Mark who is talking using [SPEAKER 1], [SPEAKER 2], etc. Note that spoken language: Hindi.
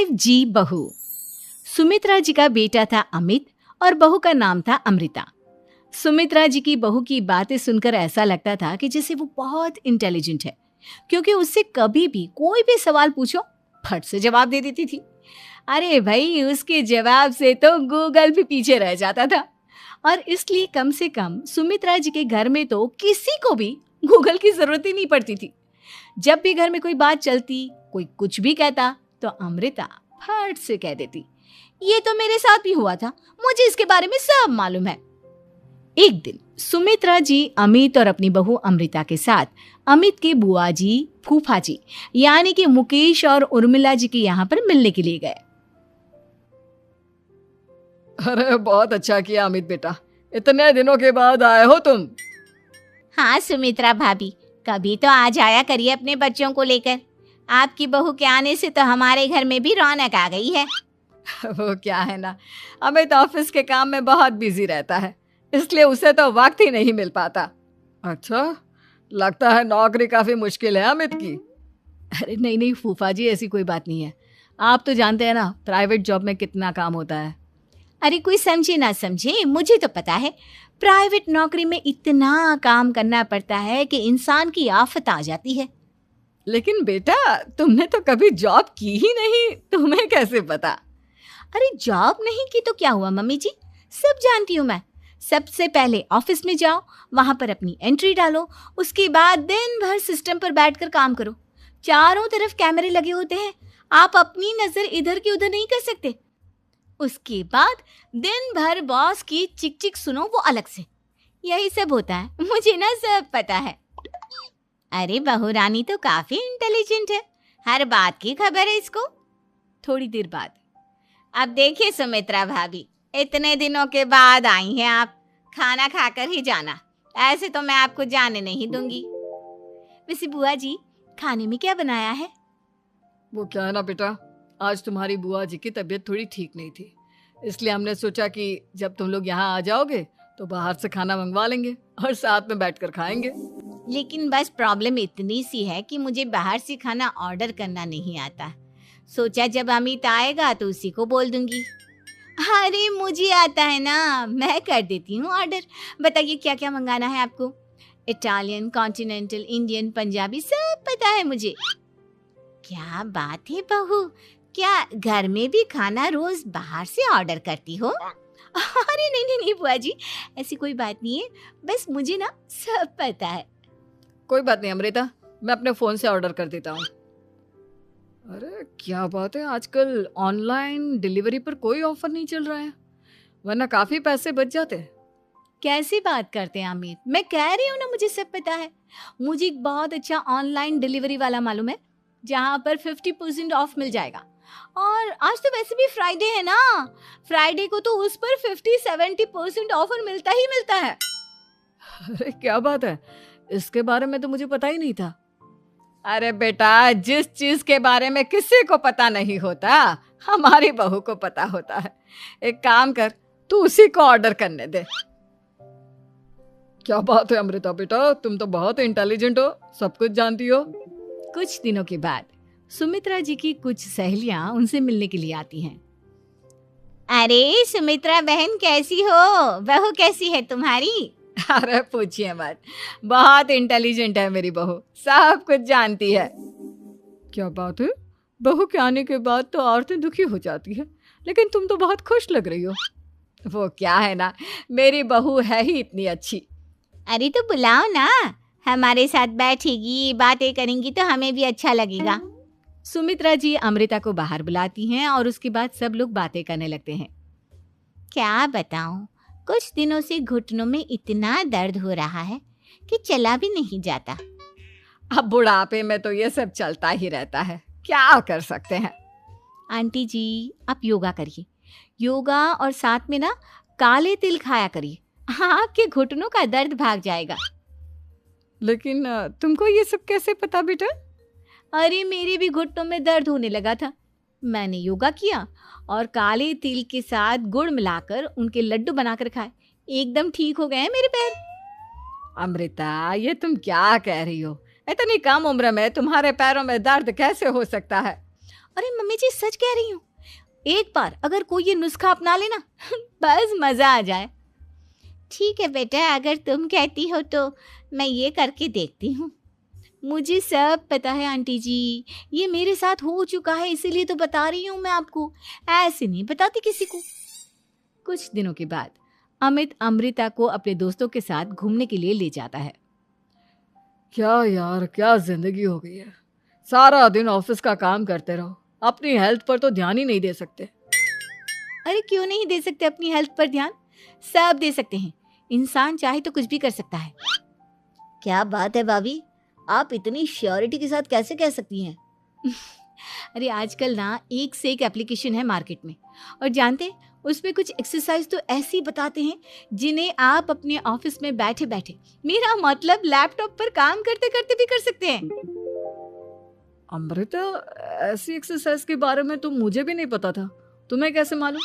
[SPEAKER 1] 5G बहू। सुमित्रा जी का बेटा था अमित और बहू का नाम था अमृता। सुमित्रा जी की बहू की बातें सुनकर ऐसा लगता था कि जैसे वो बहुत इंटेलिजेंट है, क्योंकि उससे कभी भी कोई भी सवाल पूछो फट से जवाब दे देती थी। अरे भाई, उसके जवाब से तो गूगल भी पीछे रह जाता था। और इसलिए कम से कम सुमित्रा जी के घर में तो किसी को भी गूगल की जरूरत ही नहीं पड़ती थी। जब भी घर में कोई बात चलती, कोई कुछ भी कहता, तो अमृता फट से कह देती, ये तो मेरे साथ भी हुआ था, मुझे इसके बारे में सब मालूम है। एक दिन सुमित्रा जी अमित और अपनी बहू अमृता के साथ अमित के बुआ जी, फूफा जी यानी कि मुकेश और उर्मिला जी के यहाँ पर मिलने के लिए गए।
[SPEAKER 2] अरे बहुत अच्छा किया अमित बेटा, इतने दिनों के बाद आए हो तुम।
[SPEAKER 3] हाँ सुमित्रा भाभी, कभी तो आ जाया करिए अपने बच्चों को लेकर। आपकी बहू के आने से तो हमारे घर में भी रौनक आ गई है।
[SPEAKER 2] वो क्या है ना, अमित ऑफिस के काम में बहुत बिजी रहता है, इसलिए उसे तो वक्त ही नहीं मिल पाता। अच्छा, लगता है नौकरी काफी मुश्किल है अमित की।
[SPEAKER 1] अरे नहीं नहीं फूफा जी, ऐसी कोई बात नहीं है। आप तो जानते हैं ना प्राइवेट जॉब में कितना काम होता है।
[SPEAKER 3] अरे कोई समझे ना समझे, मुझे तो पता है प्राइवेट नौकरी में इतना काम करना पड़ता है कि इंसान की आफत आ जाती है।
[SPEAKER 2] लेकिन बेटा, तुमने तो कभी जॉब की ही नहीं, तुम्हें कैसे पता?
[SPEAKER 3] अरे जॉब नहीं की तो क्या हुआ मम्मी जी, सब जानती हूँ मैं। सबसे पहले ऑफिस में जाओ, वहां पर अपनी एंट्री डालो, उसके बाद दिन भर सिस्टम पर बैठकर काम करो। चारों तरफ कैमरे लगे होते हैं, आप अपनी नजर इधर की उधर नहीं कर सकते। उसके बाद दिन भर बॉस की चिक चिक सुनो, वो अलग से। यही सब होता है, मुझे ना सब पता है। अरे बहू रानी तो काफी इंटेलिजेंट है, हर बात की खबर है इसको।
[SPEAKER 1] थोड़ी देर बाद,
[SPEAKER 3] अब देखिए सुमित्रा भाभी, इतने दिनों के बाद आई हैं आप, खाना खाकर ही जाना, ऐसे तो मैं आपको जाने नहीं दूंगी।
[SPEAKER 1] वैसे बुआ जी, खाने में क्या बनाया है?
[SPEAKER 2] वो क्या है ना बेटा, आज तुम्हारी बुआ जी की तबीयत थोड़ी ठीक नहीं थी, इसलिए हमने सोचा कि जब तुम लोग यहाँ आ जाओगे तो बाहर से खाना मंगवा लेंगे और साथ में बैठकर खाएंगे।
[SPEAKER 3] लेकिन बस प्रॉब्लम इतनी सी है कि मुझे बाहर से खाना ऑर्डर करना नहीं आता। सोचा जब अमित आएगा तो उसी को बोल दूंगी। अरे मुझे आता है ना, मैं कर देती हूँ ऑर्डर। बताइए क्या क्या मंगाना है आपको? इटालियन, कॉन्टिनेंटल, इंडियन, पंजाबी, सब पता है मुझे। क्या बात है बहू, क्या घर में भी खाना रोज बाहर से ऑर्डर करती हो?
[SPEAKER 1] अरे नहीं नहीं नहीं बुआ जी, ऐसी कोई बात नहीं है, बस मुझे ना सब पता है।
[SPEAKER 2] कोई बात नहीं अमृता, मैं अपने फोन से ऑर्डर कर देता हूँ। अरे क्या बात है, आजकल ऑनलाइन डिलीवरी पर कोई ऑफर नहीं चल रहा है, वरना काफी पैसे बच जाते।
[SPEAKER 1] कैसी बात करते हैं अमित, मैं कह रही हूँ ना मुझे सब पता है। मुझे एक बहुत अच्छा ऑनलाइन डिलीवरी वाला मालूम है, जहाँ पर 50% ऑफ मिल जाएगा। और आज तो वैसे भी फ्राइडे है ना, फ्राइडे को तो उस पर 50-70% ऑफर मिलता ही मिलता है।
[SPEAKER 2] अरे क्या बात है, इसके बारे में तो मुझे पता ही नहीं था। अरे बेटा, जिस चीज के बारे में किसी को पता नहीं होता, हमारी बहू को पता होता है। एक काम कर, तू उसी को ऑर्डर करने दे। क्या बात है अमृता बेटा, तुम तो बहुत इंटेलिजेंट हो, सब कुछ जानती हो।
[SPEAKER 1] कुछ दिनों के बाद सुमित्रा जी की कुछ सहेलियां उनसे मिलने के लिए आती हैं।
[SPEAKER 3] अरे सुमित्रा बहन कैसी हो, बहू कैसी है तुम्हारी?
[SPEAKER 2] अरे पूछिए मत, बहुत इंटेलिजेंट है मेरी बहू, सब कुछ जानती है। क्या बात है, बहू के आने के बाद तो औरतें दुखी हो जाती है, लेकिन तुम तो बहुत खुश लग रही हो। वो क्या है ना, मेरी बहू है ही इतनी अच्छी।
[SPEAKER 3] अरे तो बुलाओ ना, हमारे साथ बैठेगी, बातें करेंगी तो हमें भी अच्छा लगेगा।
[SPEAKER 1] सुमित्रा जी अमृता को बाहर बुलाती हैं और उसके बाद सब लोग बातें करने लगते हैं।
[SPEAKER 3] क्या बताऊं, कुछ दिनों से घुटनों में इतना दर्द हो रहा है कि चला भी नहीं जाता।
[SPEAKER 2] अब बुढ़ापे में तो ये सब चलता ही रहता है, क्या कर सकते हैं।
[SPEAKER 1] आंटी जी, आप योगा करिए, योगा और साथ में ना काले तिल खाया करिए, आपके घुटनों का दर्द भाग जाएगा।
[SPEAKER 2] लेकिन तुमको ये सब कैसे पता बेटा?
[SPEAKER 1] अरे मेरे भी घुटनों में दर्द होने लगा था, मैंने योगा किया और काले तिल के साथ गुड़ मिलाकर उनके लड्डू बनाकर खाए, एकदम ठीक हो गए हैं मेरे पैर।
[SPEAKER 2] अमृता, ये तुम क्या कह रही हो? इतनी कम उम्र में तुम्हारे पैरों में दर्द कैसे हो सकता है?
[SPEAKER 3] अरे मम्मी जी सच कह रही हूँ, एक बार अगर कोई ये नुस्खा अपना लेना बस मजा आ जाए। ठीक है बेटा, अगर तुम कहती हो तो मैं ये करके देखती हूँ। मुझे सब पता है आंटी जी, ये मेरे साथ हो चुका है, इसीलिए तो बता रही हूँ मैं आपको, ऐसे नहीं बताती किसी को।
[SPEAKER 1] कुछ दिनों के बाद अमित अमृता को अपने दोस्तों के साथ घूमने के लिए ले जाता है।
[SPEAKER 2] क्या यार, क्या जिंदगी हो गई है। सारा दिन ऑफिस का काम करते रहो, अपनी हेल्थ पर तो ध्यान ही नहीं दे सकते।
[SPEAKER 3] अरे क्यों नहीं दे सकते अपनी हेल्थ पर ध्यान, सब दे सकते हैं। इंसान चाहे तो कुछ भी कर सकता है। क्या बात है भाभी, आप इतनी श्योरिटी के साथ कैसे कह सकती हैं?
[SPEAKER 1] अरे आजकल ना एक से एक एप्लीकेशन है मार्केट में, और जानते उसमें कुछ एक्सरसाइज तो ऐसी बताते हैं जिन्हें आप अपने ऑफिस में बैठे बैठे, मेरा मतलब लैपटॉप पर काम करते करते भी कर सकते हैं।
[SPEAKER 2] अमृता, ऐसी एक्सरसाइज के बारे में तो मुझे भी नहीं पता था, तुम्हें कैसे मालूम?